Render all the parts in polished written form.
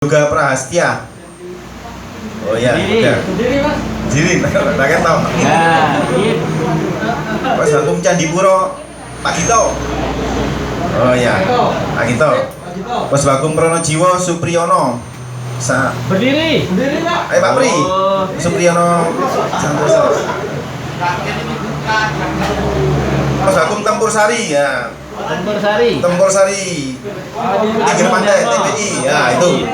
Yoga Prahastya. Oh ya, udah. Sendiri, pakai tau. Ya, Mas Bagum Candipuro, Pak Gito. Oh ya, Pak Gito. Mas Bagum Pronojiwo Supriyono. berdiri Pak. Ayo Pak Pri. Supriyono Santoso. Mas Bagum Tempur Sari ya. Tempur Sari. Pinggir pantai TPI. Ya, itu.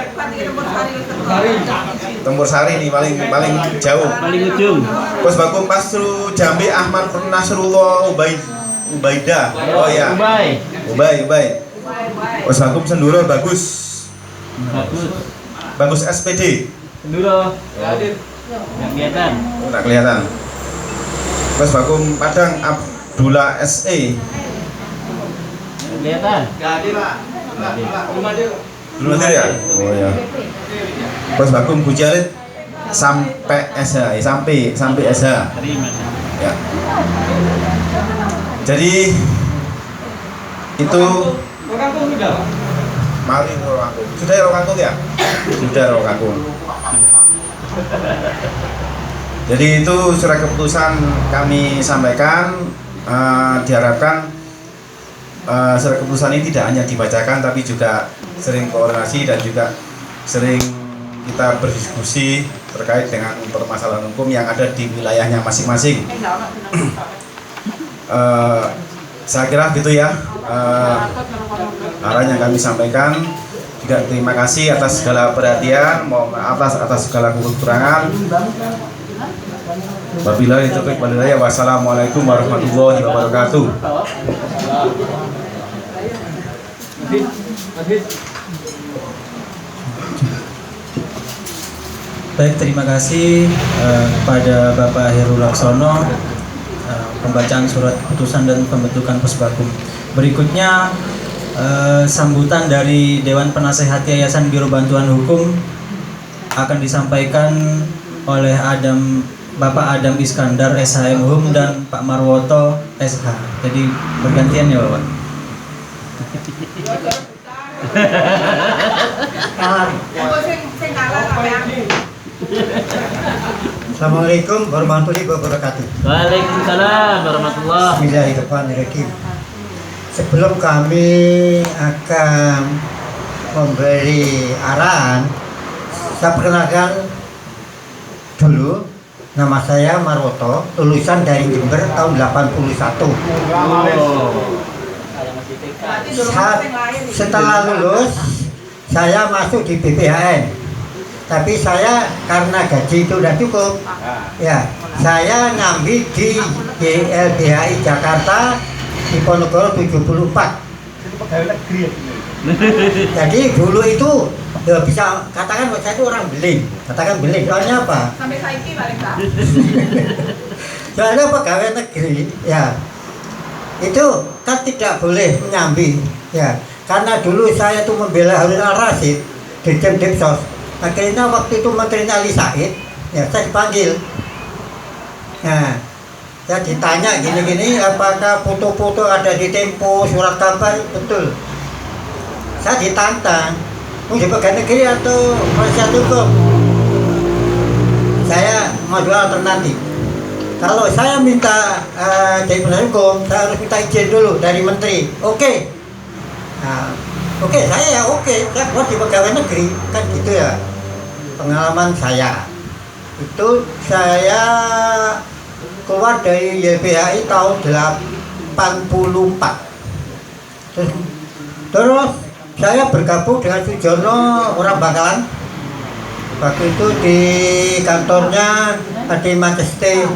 Tempur Sari nih paling jauh. Paling ujung. Mas Bagum Pasru Jambi Ahmad Nasrullah Ubaidah. Oh ya. Ubay. Mas Bagum Senduro Bagus SPD. Senduro. Nggak kelihatan. Oh, nggak kelihatan. Mas Bagum Padang Abdullah SE. Kelihatan. Belum hadir ya? Oh ya. Mas Bagum Bujarit sampai SH, sampai SH. Ya. Jadi itu Mari Rokangkung. Sudah ya Rokangkung ya? Sudah Rokangkung. Jadi itu surat keputusan kami sampaikan, diharapkan surat keputusan ini tidak hanya dibacakan tapi juga sering koordinasi dan juga sering kita berdiskusi terkait dengan permasalahan hukum yang ada di wilayahnya masing-masing. Saya kira gitu ya arahan yang kami sampaikan. Juga terima kasih atas segala perhatian, mohon maaf atas segala kekurangan. Wabillahi taufiq wal hidayah. Wassalamualaikum warahmatullahi wabarakatuh. Baik, terima kasih kepada Bapak Heru Laksono pembacaan surat keputusan dan pembentukan Pusbagum. Berikutnya sambutan dari Dewan Penasehat Yayasan Biro Bantuan Hukum akan disampaikan oleh Bapak Adam Iskandar SHM Hum dan Pak Marwoto SH. Jadi bergantian ya Bapak. Assalamualaikum warahmatullahi wabarakatuh. Waalaikumsalam warahmatullahi. Bismillahirrahmanirrahim. Sebelum kami akan memberi arahan, saya perkenalkan dulu. Nama saya Marwoto, lulusan dari Jember tahun 81. Setelah lulus, saya masuk di BPHN. Tapi saya karena gaji itu udah cukup, ya saya ngambil di YLBHI Jakarta di Ponorogo 74. Jadi dulu itu ya bisa katakan saya itu orang beling, soalnya apa? Sampai saiki paling tak. Soalnya pegawai negeri, ya itu kan tidak boleh menyambi, ya karena dulu saya itu membela Harun Al-Rasyid di Depsos. Akhirnya waktu itu menterinya Ali Said, ya saya dipanggil. Nah, saya ditanya gini-gini, apakah foto-foto ada di Tempo, surat kabar, betul. Saya ditantang, mau di pegawai negeri atau penasihat hukum? Saya mau jual alternatif. Kalau saya minta jadi penasihat hukum, saya harus minta izin dulu dari menteri. Oke. Nah, oke, saya ya oke. Saya buat di pegawai negeri, kan gitu ya. Pengalaman saya itu saya keluar dari YLBHI tahun 84. Terus saya bergabung dengan Sujono orang Bangkalan. Waktu itu di kantornya ada Manchester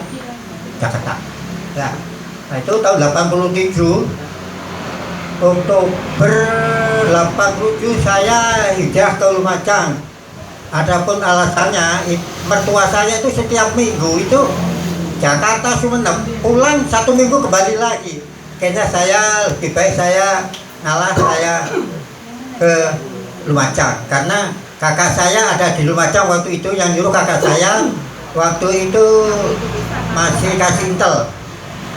Jakarta. Ya. Nah itu tahun 87. Oktober 87 saya hijrah ke Lumajang. Adapun alasannya, mertua saya itu setiap minggu itu Jakarta Sumenep, pulang 1 minggu kembali lagi. Kayaknya saya lebih baik saya ngalah, saya ke Lumajang karena kakak saya ada di Lumajang waktu itu. Yang nyuruh kakak saya waktu itu masih kasih intel.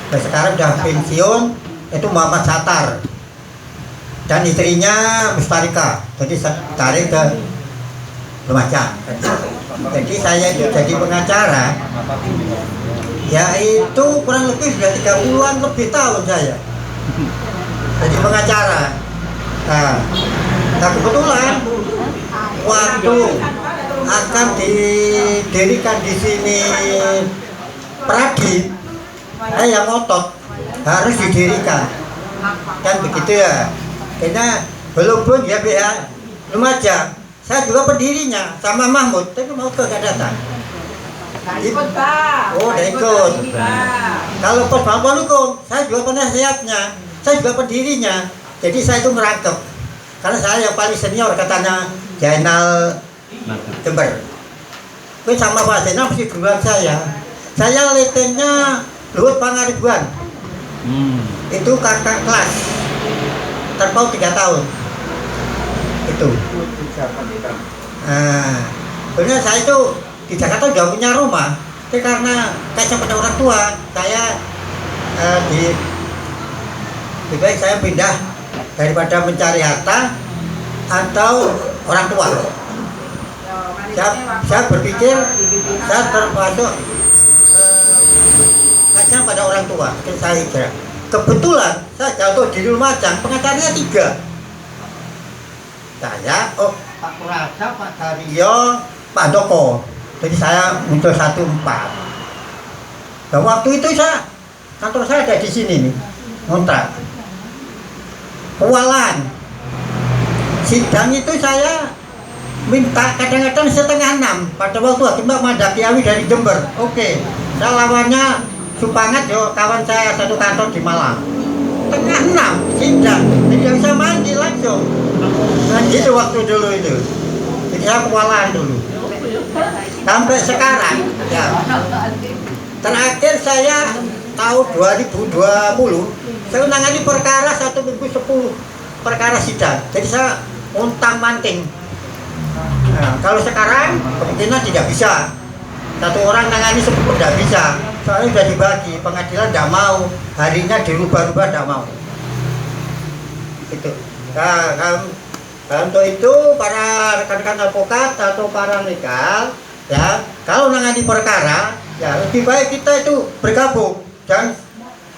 Dan sekarang udah pensiun, itu Muhammad Satar dan istrinya Mustarika. Jadi saya tarik ke Lumajang. Jadi saya itu jadi pengacara, yaitu kurang lebih sudah 30-an lebih tahun saya jadi pengacara. Nah kebetulan waktu akan didirikan di sini Pradi, saya yang ngotot harus didirikan, kan begitu ya. Karena belum ya Lumajang, saya juga pendirinya sama Mahmud, tapi mau ke gak datang. Ikut Pak. Oh, udah ikut. Kalau pos bantuan hukum, saya juga penasihatnya, saya juga pendirinya. Jadi saya itu merangkep, karena saya yang paling senior katanya Jainal Jember. Itu sama Pak Zainal mesti duluan saya. Saya letennya Luhut Pangaribuan. Itu kakak kelas, terpaut 3 tahun. Itu. Nah, sebenarnya saya itu di Jakarta udah punya rumah, tapi karena kasihan pada orang tua, saya lebih baik saya pindah daripada mencari harta atau orang tua. Saya berpikir saya termasuk kasihan pada orang tua, jadi saya hijrah. Kebetulan saya jatuh di Lumajang, pengacaranya 3. Saya, Pak Purada, Pak Daryo, Pak Doko. Jadi saya muncul 1-4. Dan waktu itu kantor saya ada di sini nih, ngontrak. Kewalan. Sidang itu saya minta kadang-kadang 5:30 pada waktu Hakim Mada Kiawi dari Jember. Oke, saya lawannya Supangat yo, kawan saya satu kantor di Malang. 5:30 sidang, tidak bisa mandi langsung. Nah gitu waktu dulu itu. Jadi saya kewalan dulu. Sampai sekarang ya. Terakhir saya tahun 2020 saya menangani perkara 1 minggu 10 perkara sidang. Jadi saya untang-manting. Nah, kalau sekarang kemungkinan tidak bisa. Satu orang menangani 10 tidak bisa. Soalnya sudah dibagi, pengadilan tidak mau, harinya dirubah-rubah tidak mau. Itu. Nah, untuk itu para rekan-rekan advokat atau para legal, ya kalau menangani perkara, ya lebih baik kita itu bergabung dan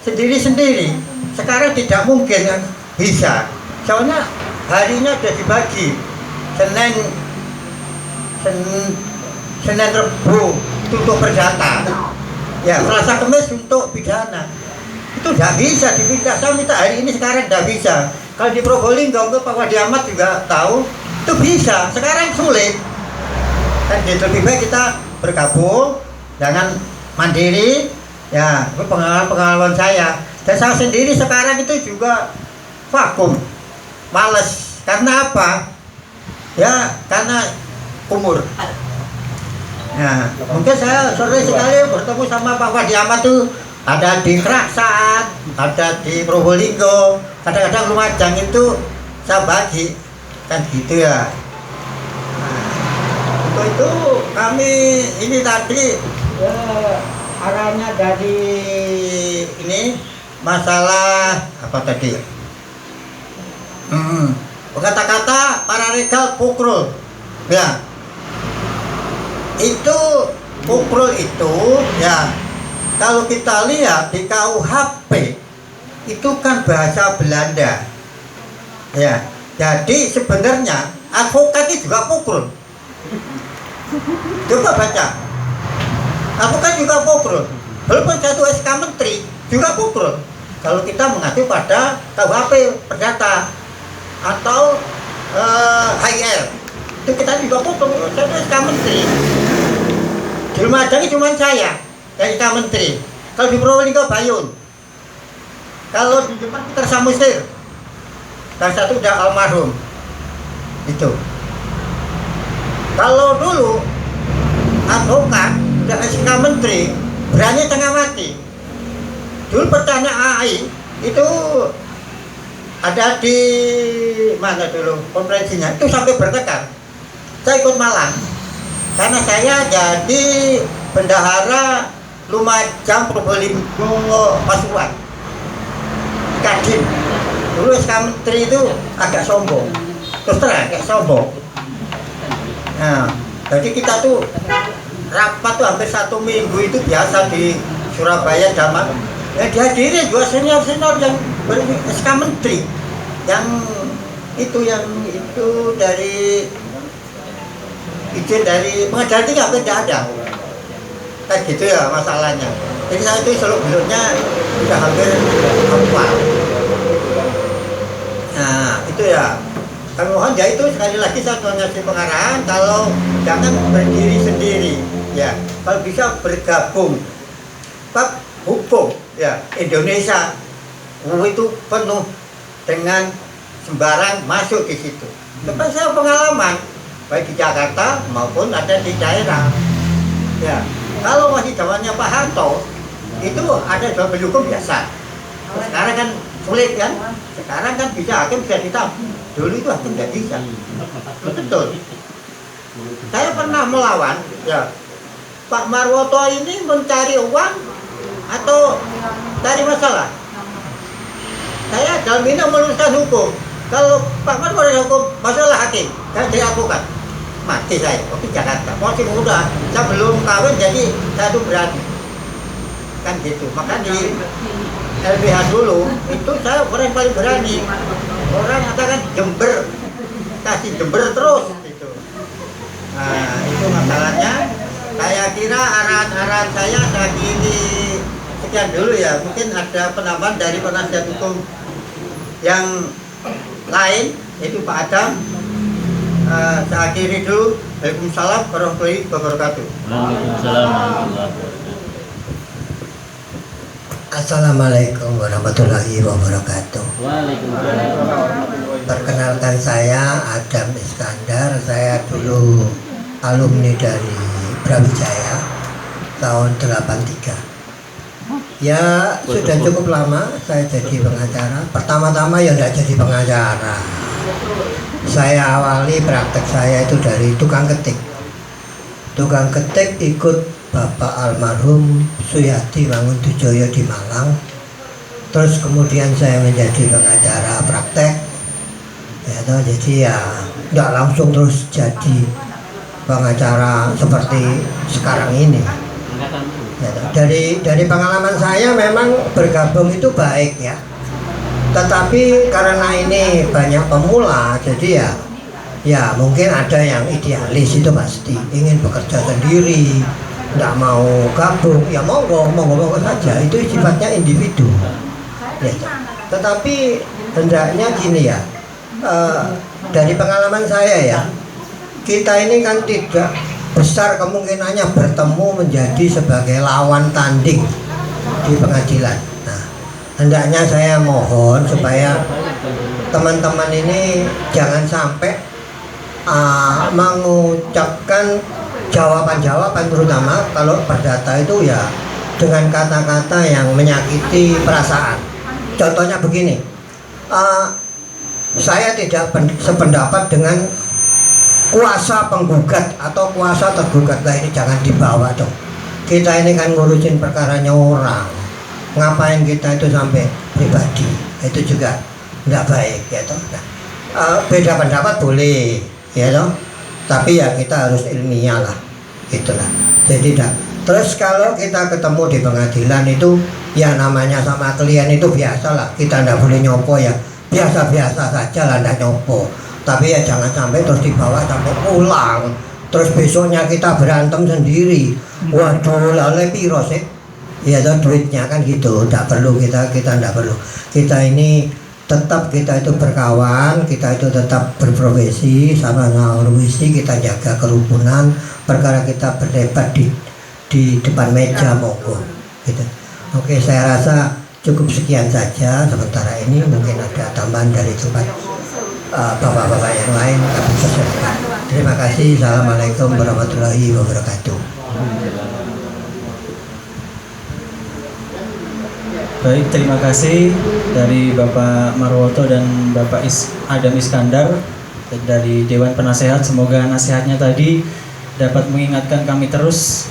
sendiri-sendiri. Sekarang tidak mungkin bisa, soalnya harinya sudah dibagi. Senin Rebu itu untuk perdata, ya Selasa Kamis untuk pidana. Itu tidak bisa dipindah. Saya minta hari ini sekarang tidak bisa. Kalau di Probolinggo, Pak Wadi Ahmad juga tahu, itu bisa. Sekarang sulit. Dan lebih baik kita bergabung, jangan mandiri. Ya, itu pengalaman saya. Dan saya sendiri sekarang itu juga vakum, males. Karena apa? Ya, karena umur. Nah, mungkin saya sore sekali bertemu sama Pak Wadi Ahmad tuh. Ada di Keraksaan, ada di Probolinggo, kadang-kadang Lumajang itu saya bagi, kan gitu ya. Nah, untuk itu kami ini tadi ya, arahnya dari ini masalah apa tadi? Kata-kata para legal pukrul, ya. Itu pukrul itu ya. Kalau kita lihat di KUHP itu kan bahasa Belanda, ya. Jadi sebenarnya advokat itu juga pukrul. Coba baca, advokat juga pukrul. Walaupun satu SK Menteri juga pukrul. Kalau kita mengacu pada KUHP perdata atau HIR, itu kita juga pukrul. Satu SK Menteri. Di Lumajang cuma saya yang kita menteri. Kalau di Probolinggo Bayun, kalau di Jepang Peter Samusir, dan satu udah almarhum. Itu. Kalau dulu advokat udah SK menteri, berani tengah mati. Dulu pertanyaan AI itu ada di mana dulu konferensinya, itu sampai bertekad. Saya ikut Malang karena saya jadi bendahara Lumajang Probolinggo Pasuruan Kadin. Dulu SK menteri itu agak sombong, terus terang agak sombong. Nah, jadi kita tuh rapat tuh hampir 1 minggu itu biasa di Surabaya zaman. Ya dihadiri juga senior-senior yang SK Menteri, yang itu dari izin dari pengadilan tinggi hampir tidak ada. Kayak gitu ya masalahnya. Jadi saya itu seluk-beluknya sudah hampir hafal. Nah itu ya. Kami mohon ya itu sekali lagi saya mengasih pengarahan kalau jangan berdiri sendiri, ya. Kalau bisa bergabung. Pak hukum ya Indonesia itu penuh dengan sembarang masuk di situ. Tapi saya pengalaman baik di Jakarta maupun ada di daerah. Ya, kalau masih zamannya Pak Harto itu ada jual beli hukum biasa. Sekarang kan sulit kan? Sekarang kan bisa hakim bisa ditambah. Dulu itu hakim tidak bisa. Betul. Saya pernah melawan. Ya, Pak Marwoto ini mencari uang atau cari masalah. Saya dalam ini meluruskan hukum. Kalau Pak Marwoto hukum masalah hakim, saya jadi advokat. Mati saya, waktu Jakarta, masih muda, saya belum kawin jadi saya tuh berani. Kan gitu, maka di LBH dulu, itu saya orang paling berani. Orang katakan Jember, kasih Jember terus gitu. Nah itu masalahnya. Saya kira arahan-arahan saya ini sekian dulu ya. Mungkin ada penambahan dari penasihat hukum yang lain, itu Pak Adam. Saya akhiri dulu. Waalaikumsalam warahmatullahi wabarakatuh. Waalaikumsalam warahmatullahi wabarakatuh. Assalamualaikum warahmatullahi wabarakatuh. Waalaikumsalam. Perkenalkan saya Adam Iskandar. Saya dulu alumni dari Brawijaya tahun 83. Ya sudah cukup lama saya jadi pengacara. Pertama-tama ya tidak jadi pengacara. Saya awali praktek saya itu dari tukang ketik. Tukang ketik ikut Bapak almarhum Suyadi Manguntujoyo di Malang. Terus kemudian saya menjadi pengacara praktek. Ya, jadi ya tidak langsung terus jadi pengacara seperti sekarang ini. Ya, dari pengalaman saya memang bergabung itu baik ya. Tetapi karena ini banyak pemula, jadi ya mungkin ada yang idealis itu pasti ingin bekerja sendiri, tidak mau gabung, ya monggo saja, itu sifatnya individu. Ya, tetapi hendaknya gini ya, dari pengalaman saya ya, kita ini kan tidak besar kemungkinannya bertemu menjadi sebagai lawan tanding di pengadilan. Nah, hendaknya saya mohon supaya teman-teman ini jangan sampai mengucapkan jawaban-jawaban, terutama kalau perdata itu ya dengan kata-kata yang menyakiti perasaan. Contohnya begini, saya tidak sependapat dengan kuasa penggugat atau kuasa tergugat. Lah ini jangan dibawa dong. Kita ini kan ngurusin perkaranya orang. Ngapain kita itu sampai pribadi? Itu juga tidak baik ya toh. Nah, beda pendapat boleh ya toh. Tapi ya kita harus ilmiah lah. Itulah. Jadi terus kalau kita ketemu di pengadilan itu ya namanya sama klien itu biasa lah. Kita tidak boleh nyopo ya. Biasa-biasa saja lah, tidak nyopo. Tapi ya jangan sampai terus dibawa sampai pulang. Terus besoknya kita berantem sendiri. Waduh, lalu piro sih? Ya toh duitnya kan gitu. Tidak perlu kita tidak perlu. Kita ini tetap kita itu berkawan, kita itu tetap berprofesi, sama-sama profesi, kita jaga kerukunan. Perkara kita berdebat di depan meja monggo. Gitu. Oke, saya rasa cukup sekian saja sementara ini. Mungkin ada tambahan dari tempat bapak-bapak yang lain kami persilakan. Terima kasih. Assalamualaikum warahmatullahi wabarakatuh. Baik, terima kasih dari Bapak Marwoto dan Bapak Adam Iskandar dari Dewan Penasehat. Semoga nasihatnya tadi dapat mengingatkan kami terus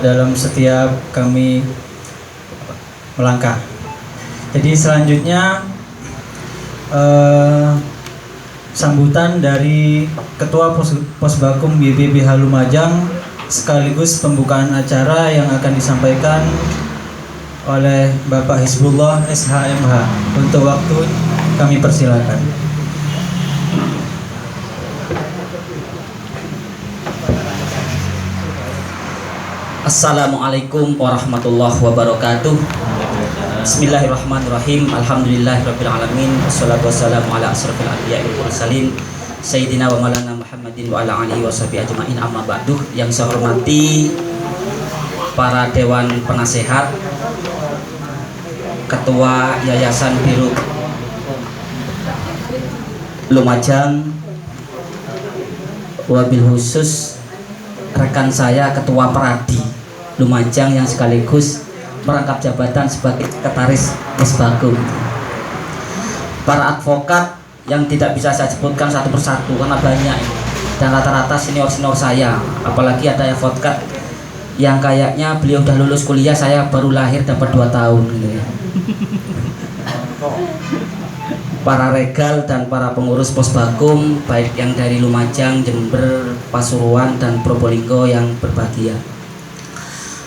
dalam setiap kami melangkah. Jadi selanjutnya sambutan dari Ketua Posbakum YBBH Lumajang sekaligus pembukaan acara yang akan disampaikan oleh Bapak Hizbullah SHMH. Untuk waktu kami persilakan. Assalamualaikum warahmatullahi wabarakatuh. Bismillahirrahmanirrahim. Alhamdulillahirabbil alamin. Wassalatu wassalamu ala asrofil anbiya'i wal mursalin Sayyidina wa maulana Muhammadin wa ala alihi washabihi ajmain, amma ba'du. Yang saya hormati para dewan penasehat, Ketua Yayasan Biru Lumajang, wabil khusus rekan saya Ketua Peradi Lumajang yang sekaligus merangkap jabatan sebagai Sekretaris Posbakum, para advokat yang tidak bisa saya sebutkan satu persatu karena banyak dan rata-rata senior-senior saya, apalagi ada advokat yang kayaknya beliau udah lulus kuliah, saya baru lahir dapat 2 tahun gitu ya. Para regal dan para pengurus Posbakum baik yang dari Lumajang, Jember, Pasuruan dan Probolinggo yang berbahagia.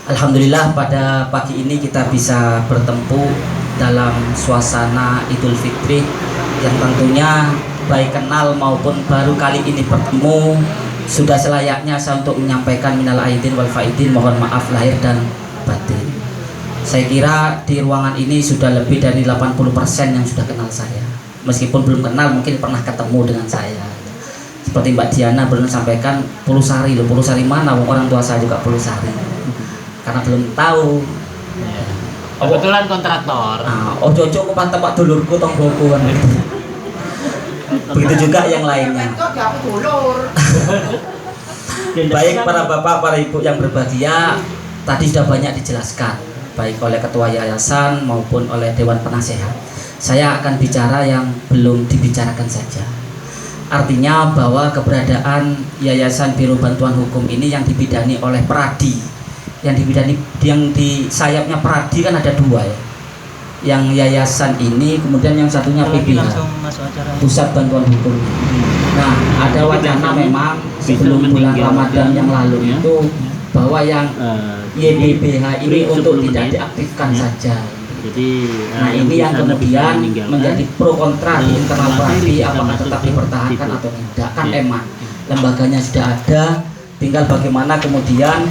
Alhamdulillah pada pagi ini kita bisa bertemu dalam suasana Idul Fitri yang tentunya baik kenal maupun baru kali ini bertemu, sudah selayaknya saya untuk menyampaikan minal aidin wal faidin, mohon maaf lahir dan batin. Saya kira di ruangan ini sudah lebih dari 80% yang sudah kenal saya. Meskipun belum kenal mungkin pernah ketemu dengan saya. Seperti Mbak Diana belum sampaikan Pulusari loh, Pulusari mana? Orang tua saya juga Pulusari. Karena belum tahu. Kebetulan kontraktor. Nah, ojo kupan tempat dulurku tonggoku kan. Begitu juga yang lainnya. Baik para bapak, para ibu yang berbahagia, tadi sudah banyak dijelaskan baik oleh ketua yayasan maupun oleh dewan penasehat. Saya akan bicara yang belum dibicarakan saja. Artinya bahwa keberadaan Yayasan Biro Bantuan Hukum ini yang dibidani oleh Peradi, yang di sayapnya Peradi kan ada 2 ya. Yang yayasan ini, kemudian yang satunya PBH, Pusat Bantuan Hukum. Nah, ada wacana memang sebelum bulan Ramadan yang lalu itu bahwa yang YBBH ini untuk tidak diaktifkan saja. Jadi, nah ini yang kemudian menjadi pro kontra di internal Peradi, apakah tetap dipertahankan atau tidak. Kan emang lembaganya sudah ada, tinggal bagaimana kemudian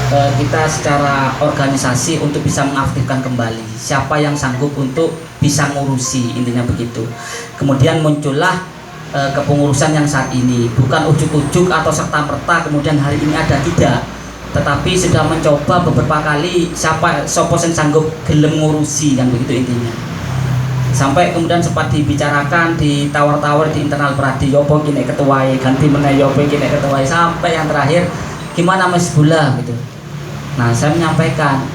kita secara organisasi untuk bisa mengaktifkan kembali siapa yang sanggup untuk bisa ngurusi, intinya begitu. Kemudian muncullah kepengurusan yang saat ini, bukan ujuk-ujuk atau serta-merta kemudian hari ini ada, tidak, tetapi sudah mencoba beberapa kali siapa yang sanggup gelem ngurusi, kan begitu intinya. Sampai kemudian sempat dibicarakan, ditawar-tawar di internal Peradi, yopo kini ketuai ganti meneh, yopo kini ketuai, sampai yang terakhir gimana Mas Bula gitu. Nah, saya menyampaikan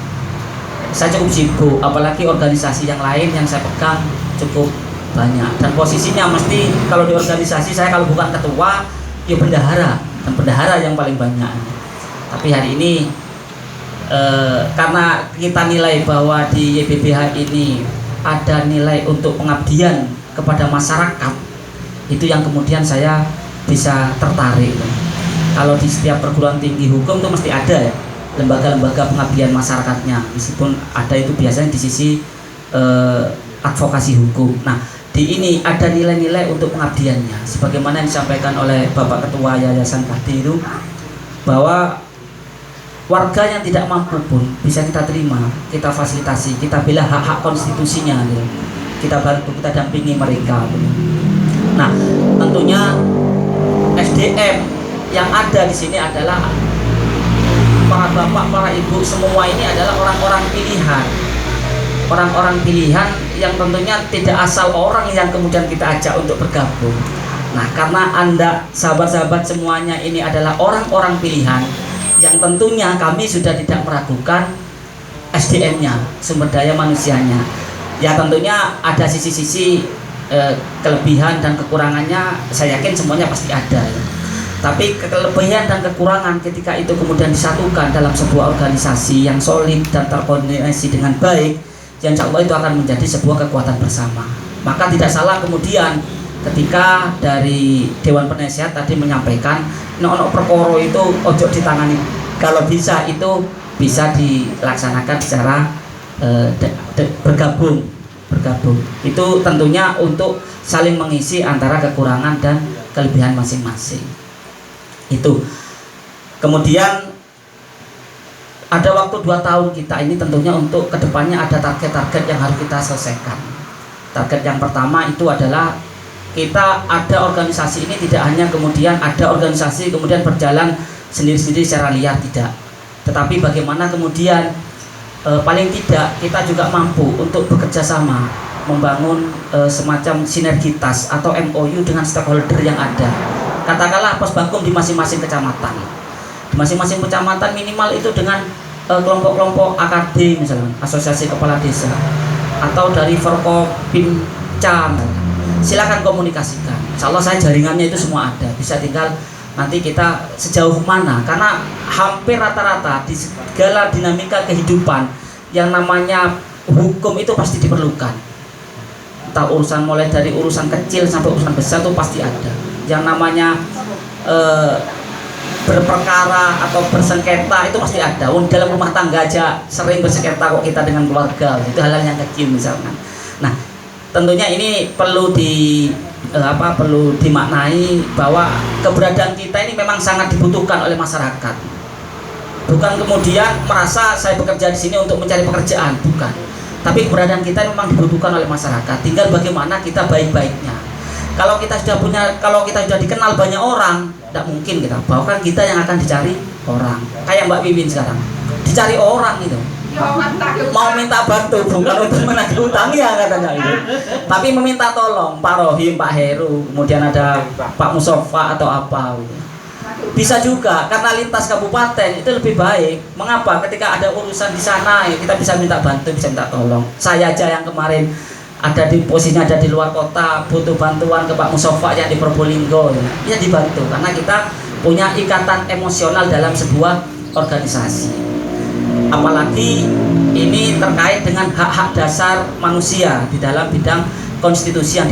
saya cukup sibuk, apalagi organisasi yang lain yang saya pegang cukup banyak, dan posisinya mesti kalau di organisasi saya kalau bukan ketua ya bendahara, dan bendahara yang paling banyak. Tapi hari ini karena kita nilai bahwa di YBBH ini ada nilai untuk pengabdian kepada masyarakat, itu yang kemudian saya bisa tertarik. Kalau di setiap perguruan tinggi hukum itu mesti ada ya lembaga-lembaga pengabdian masyarakatnya, meskipun ada itu biasanya di sisi advokasi hukum. Nah, di ini ada nilai-nilai untuk pengabdiannya, sebagaimana yang disampaikan oleh Bapak Ketua Yayasan tadi itu, bahwa warga yang tidak mampu pun bisa kita terima, kita fasilitasi, kita bela hak-hak konstitusinya, gitu. Kita bantu, kita dampingi mereka, gitu. Nah, tentunya SDM yang ada di sini adalah para bapak, para ibu, semua ini adalah orang-orang pilihan. Orang-orang pilihan yang tentunya tidak asal orang yang kemudian kita ajak untuk bergabung. Nah, karena Anda, sahabat-sahabat semuanya ini adalah orang-orang pilihan, yang tentunya kami sudah tidak meragukan SDM-nya, sumber daya manusianya. Ya tentunya ada sisi-sisi kelebihan dan kekurangannya, saya yakin semuanya pasti ada. Tapi kelebihan dan kekurangan ketika itu kemudian disatukan dalam sebuah organisasi yang solid dan terkoordinasi dengan baik, ya insya Allah itu akan menjadi sebuah kekuatan bersama. Maka tidak salah kemudian ketika dari Dewan Penasehat tadi menyampaikan ono perkara itu ojo ditangani, kalau bisa itu bisa dilaksanakan secara bergabung. Itu tentunya untuk saling mengisi antara kekurangan dan kelebihan masing-masing. Itu kemudian ada waktu 2 tahun kita ini tentunya untuk kedepannya ada target-target yang harus kita selesaikan. Target yang pertama itu adalah kita ada organisasi ini tidak hanya kemudian ada organisasi kemudian berjalan sendiri-sendiri secara liar, tidak, tetapi bagaimana kemudian paling tidak kita juga mampu untuk bekerja sama membangun semacam sinergitas atau MOU dengan stakeholder yang ada. Katakanlah Posbakum di masing-masing kecamatan, di masing-masing kecamatan minimal itu dengan kelompok-kelompok AKD misalnya, asosiasi kepala desa, atau dari Forkopimca, silakan komunikasikan. Insya Allah saya jaringannya itu semua ada, bisa tinggal nanti kita sejauh mana, karena hampir rata-rata di segala dinamika kehidupan yang namanya hukum itu pasti diperlukan. Entah urusan mulai dari urusan kecil sampai urusan besar itu pasti ada. Yang namanya berperkara atau bersengketa itu pasti ada. Dalam rumah tangga aja sering bersengketa kok kita dengan keluarga, itu hal yang kecil misalkan. Nah, tentunya ini perlu perlu dimaknai bahwa keberadaan kita ini memang sangat dibutuhkan oleh masyarakat. Bukan kemudian merasa saya bekerja di sini untuk mencari pekerjaan, bukan. Tapi keberadaan kita memang dibutuhkan oleh masyarakat. Tinggal bagaimana kita baik-baiknya. Kalau kita sudah dikenal banyak orang, tidak mungkin kita. Bahkan kita yang akan dicari orang. Kayak Mbak Wiwin sekarang, dicari orang itu. Mau minta bantu, bukan untuk menagih utang ya katanya itu. Tapi meminta tolong Pak Rohim, Pak Heru, kemudian ada Pak Musofa atau apa gitu. Bisa juga karena lintas kabupaten itu lebih baik. Mengapa? Ketika ada urusan di sana kita bisa minta bantu, bisa minta tolong. Saya aja yang kemarin ada di posisinya ada di luar kota, butuh bantuan ke Pak Musofa yang di Probolinggo, ya dibantu karena kita punya ikatan emosional dalam sebuah organisasi. Apalagi ini terkait dengan hak-hak dasar manusia di dalam bidang konstitusi yang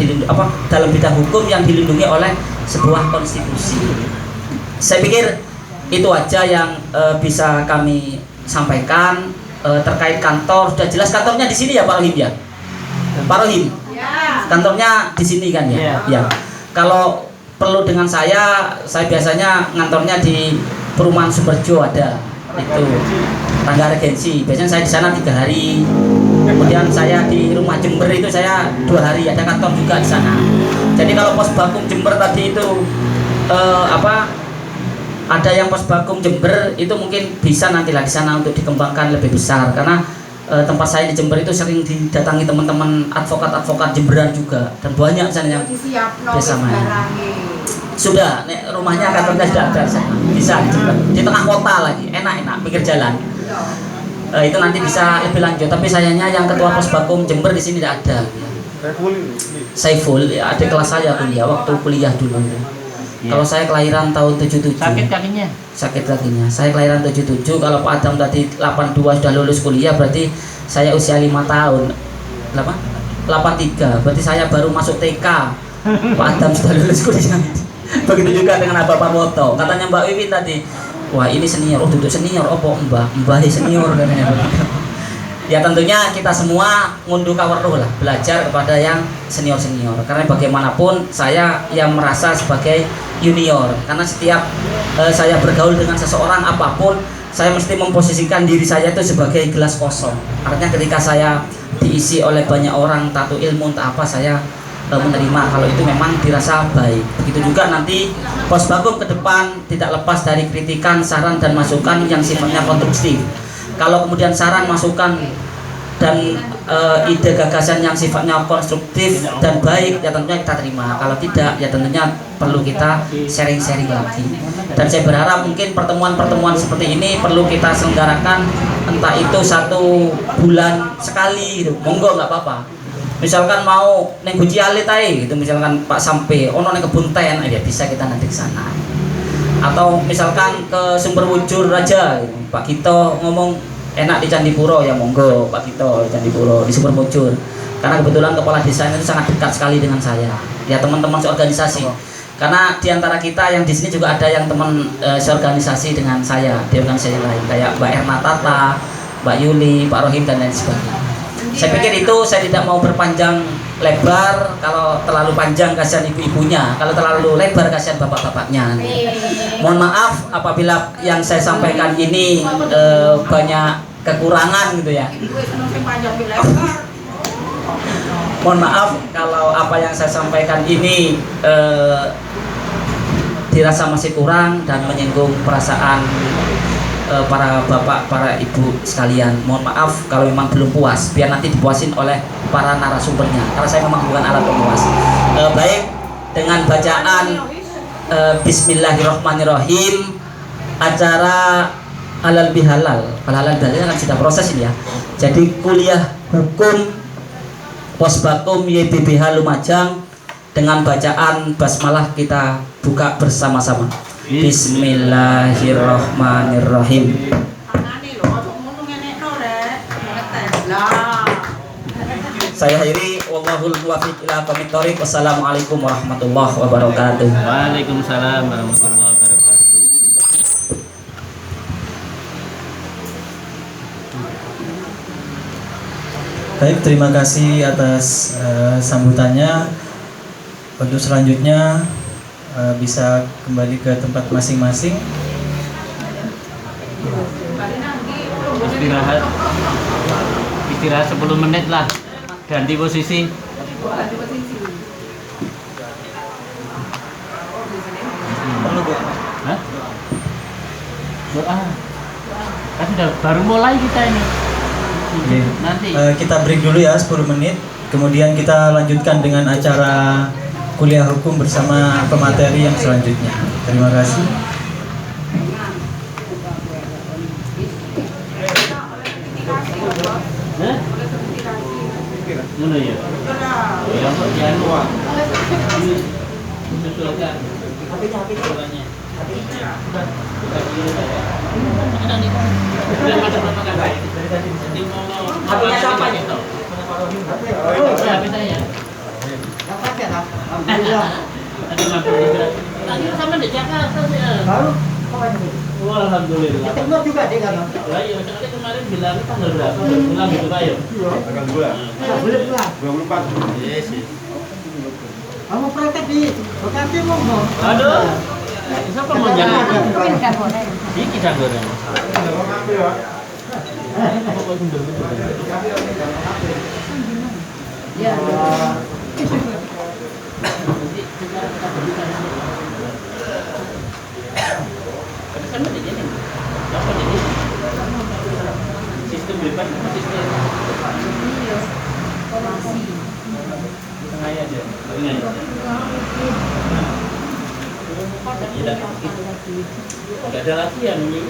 dalam bidang hukum yang dilindungi oleh sebuah konstitusi. Saya pikir itu aja yang bisa kami sampaikan terkait kantor. Sudah jelas kantornya di sini ya Pak Rohim ya? Pak Rohim, kantornya di sini kan ya? Ya. Kalau perlu dengan saya biasanya ngantornya di Perumahan Sumberjo ada itu Tangga Regensi. Biasanya saya di sana 3 hari. Kemudian saya di Rumah Jember itu saya 2 hari. Ada kantor juga di sana. Jadi kalau Posbakum Jember tadi itu ada yang Posbakum Jember itu mungkin bisa nanti lah di sana untuk dikembangkan lebih besar karena tempat saya di Jember itu sering didatangi teman-teman advokat Jemberan juga dan banyak sana yang bisa main. Sudah, rumahnya kantornya sudah ada di sana. Bisa di Jember, di tengah kota lagi, enak-enak pinggir jalan. Itu nanti bisa lebih lanjut. Tapi sayangnya yang ketua Posbakum Jember di sini tidak ada. Saiful, ya, adik kelas saya kuliah waktu kuliah dulu. Ya. Kalau saya kelahiran tahun 77. Sakit kakinya? Sakit kakinya. Saya kelahiran 77. Kalau Pak Adam tadi 82 sudah lulus kuliah, berarti saya usia 5 tahun. 83. Berarti saya baru masuk TK. Pak Adam sudah lulus kuliah. Begitu juga dengan Bapak Parwoto. Katanya Mbak Wiwin tadi, wah ini senior. Oh duduk senior. Oh Mbah senior katanya. Ya tentunya kita semua ngunduh kaweruh lah, belajar kepada yang senior-senior. Karena bagaimanapun saya yang merasa sebagai junior. Karena setiap saya bergaul dengan seseorang apapun, saya mesti memposisikan diri saya itu sebagai gelas kosong. Artinya ketika saya diisi oleh banyak orang, tatu ilmu, entah apa, saya menerima kalau itu memang dirasa baik. Begitu juga nanti Posbakum ke depan tidak lepas dari kritikan, saran, dan masukan yang sifatnya konstruktif. Kalau kemudian saran, masukan, dan ide gagasan yang sifatnya konstruktif dan baik, ya tentunya kita terima. Kalau tidak, ya tentunya perlu kita sharing-sharing lagi. Dan saya berharap mungkin pertemuan-pertemuan seperti ini perlu kita selenggarakan, entah itu 1 bulan sekali gitu. Monggo nggak apa-apa. Misalkan mau neng Guci Alit ae gitu, misalkan Pak sampai ono neng Kebun Ten, ya bisa kita nanti ke sana. Atau misalkan ke Sumber Wujur aja gitu. Pak Gito ngomong enak di Candipuro, ya monggo Pak Gito Candipuro di Sumber Wujur. Karena kebetulan kepala desanya itu sangat dekat sekali dengan saya. ya teman-teman seorganisasi. Karena di antara kita yang di sini juga ada yang teman seorganisasi dengan saya di organisasi lain kayak Mbak Erna Tata, Mbak Yuli, Pak Rohim dan lain sebagainya. Saya pikir itu saya tidak mau berpanjang lebar, kalau terlalu panjang kasihan ibu-ibunya, kalau terlalu lebar kasihan bapak-bapaknya. Mohon maaf apabila yang saya sampaikan ini banyak kekurangan gitu ya. Mohon maaf kalau apa yang saya sampaikan ini dirasa masih kurang dan menyinggung perasaan para bapak, para ibu sekalian. Mohon maaf kalau memang belum puas, biar nanti dipuasin oleh para narasumbernya, karena saya memang bukan alat pemuas. Baik, dengan bacaan Bismillahirrahmanirrahim, acara halal bihalal, halal bihalal kan sudah proses ini ya. Jadi kuliah hukum Posbakum YBBH Lumajang dengan bacaan basmalah kita buka bersama-sama. Bismillahirrahmanirrahim. Saya akhiri, wallahul muwaffiq ila aqwamit thoriq. Wassalamualaikum warahmatullahi wabarakatuh. Waalaikumsalam warahmatullahi wabarakatuh. Baik, terima kasih atas sambutannya. Untuk selanjutnya bisa kembali ke tempat masing-masing. Istirahat 10 menit lah, ganti posisi. Hah? Doa. Kan sudah baru mulai kita ini. Oke. Nanti Kita break dulu ya 10 menit. Kemudian kita lanjutkan dengan acara kuliah hukum bersama pemateri yang selanjutnya. Terima kasih. Mana ya? Yang bagian luar. Menyesuaikan. HP-nya siapa ya? HP saya. Alhamdulillah. Tadi sama di Jakarta sih. Baru Alhamdulillah. ketemu juga dia kan. Lah iya, soalnya kemarin bilang tanggal berapa? Pulang gitu Pak ya. Tanggal 2. Boleh pulang. 24. Yes. Kamu praktek di Bekasi mau. Aduh. Siapa mau jalan? Ini kisah goreng. Apa kok sundel gitu? Ya. Kan ada jadi. Apa jadi? Sistem bebas sistem. Tengah aja. Tengah aja. Tidak ada latihan ini.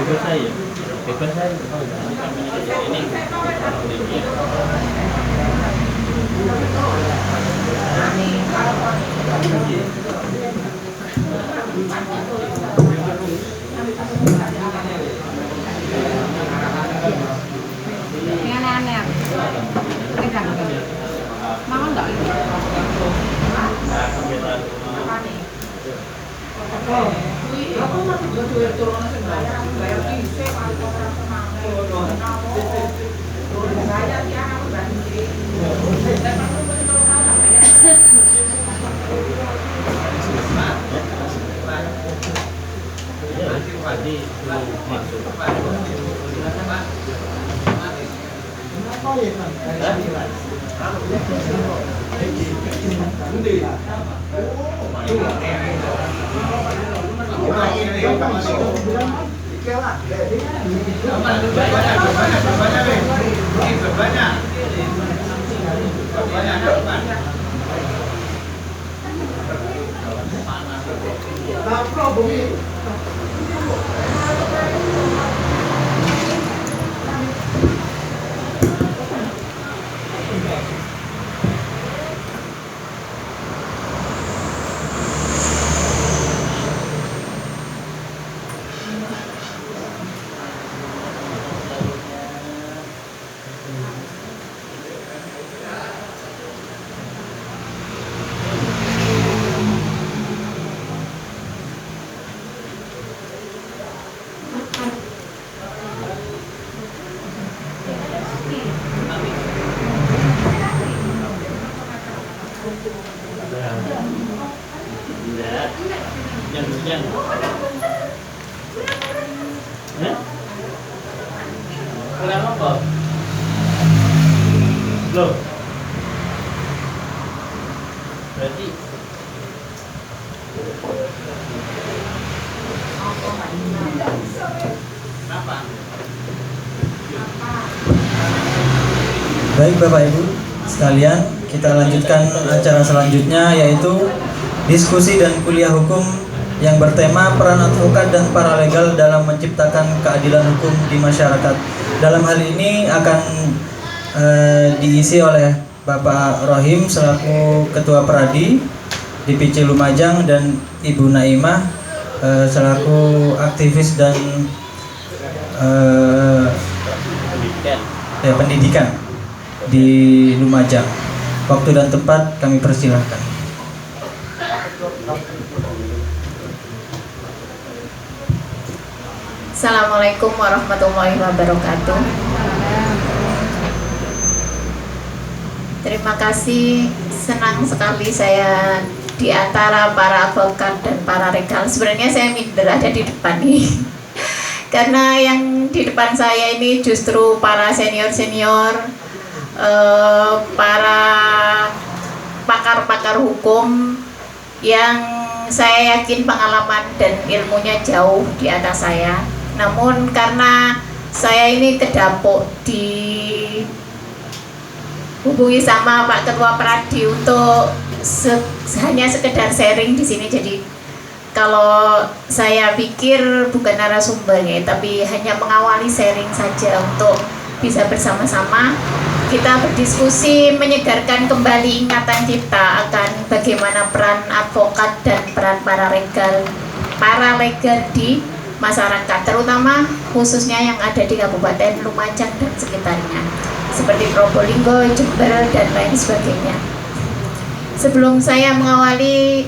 Bebas saya. Bebas saya. Ini. Yang aneh-aneh. Pegang. Mau enggak? Aku masih duit turun bayar di bayar ya aku berhenti. Tadi masuk. Hujan. Hah? Kurang apa? Loh. Berarti kenapa? Baik Bapak Ibu sekalian, kita lanjutkan acara selanjutnya, yaitu diskusi dan kuliah hukum yang bertema peran advokat dan paralegal dalam menciptakan keadilan hukum di masyarakat. Dalam hal ini akan diisi oleh Bapak Rohim selaku Ketua Peradi DPC Lumajang dan Ibu Naimah selaku aktivis dan pendidikan di Lumajang. Waktu dan tempat kami persilahkan. Assalamualaikum warahmatullahi wabarakatuh. Terima kasih, senang sekali saya di antara para advokat dan para regal. Sebenarnya saya minder ada di depan nih. Karena yang di depan saya ini justru para senior-senior, para pakar-pakar hukum yang saya yakin pengalaman dan ilmunya jauh di atas saya. Namun karena saya ini kedapuk dihubungi sama Pak Ketua Peradi untuk hanya sekedar sharing di sini, jadi kalau saya pikir bukan narasumbernya, tapi hanya mengawali sharing saja untuk bisa bersama-sama kita berdiskusi, menyegarkan kembali ingatan kita akan bagaimana peran advokat dan peran paralegal di masyarakat, terutama khususnya yang ada di Kabupaten Lumajang dan sekitarnya, seperti Probolinggo, Jember, dan lain sebagainya. Sebelum saya mengawali,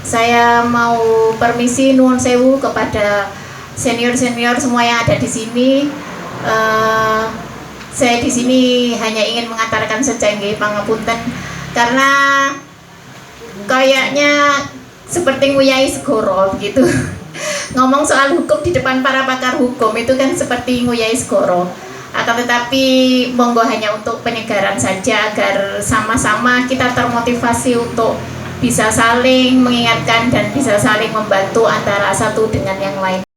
saya mau permisi nuwun sewu kepada senior-senior semua yang ada di sini. Saya di sini hanya ingin mengantarkan secanggih pangapunten karena kayaknya seperti nguyai segoro begitu. Ngomong soal hukum di depan para pakar hukum itu kan seperti nguyai segoro. Akan tetapi monggo hanya untuk penyegaran saja agar sama-sama kita termotivasi untuk bisa saling mengingatkan dan bisa saling membantu antara satu dengan yang lain.